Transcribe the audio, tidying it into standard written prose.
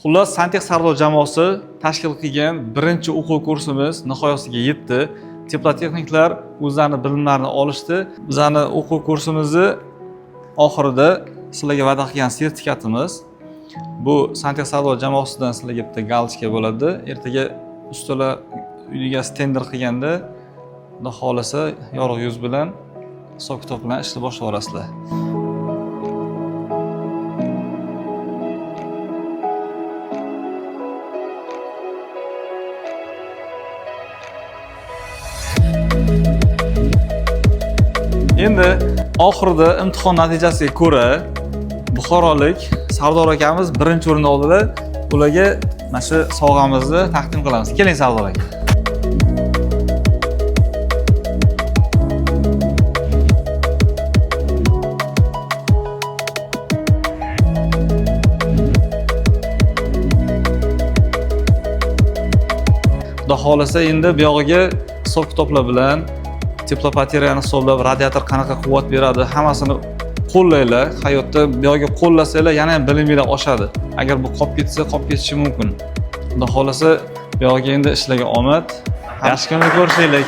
Xullas, Santix Sardor jamoasi tashkil qilgan birinchi o'quv kursimiz nihoyasiga yetdi. Teplotexniklar o'zlarining bilimlarini olishdi. Bizning o'quv kursimizni oxirida sizlarga va'da qilgan sertifikatimiz. Bu Santix Sardor jamoasidan sizlarga bitta galочка bo'ladi. Ertaga ustalar uyiga tender qilganda, xudo xolasa, yorug' yuz bilan, hisob-kitob bilan ishni boshlab olasizlar. Endi oxirida imtihon natijasiga ko'ra buxorolik Sardor akamiz birinchi o'rinni oldilar. Ularga mana shu sovg'amizni taqdim qilamiz. Keling Sardor aka. Xudo xolasa endi bu yog'iga hisob-kitoblar bilan teplopateriyani hisoblab, radiator qanaqa quvvat beradi, hammasini qo'llaylar. Hayotda bu yo'lga qo'llasanglar, yana ham biliminglar oshadi. Agar bu qolib ketsa, qolib ketishi mumkin. Xudo xolasa, bu yo'lga endi ishlarga omad. Yaxshi kunlar ko'rishaylik.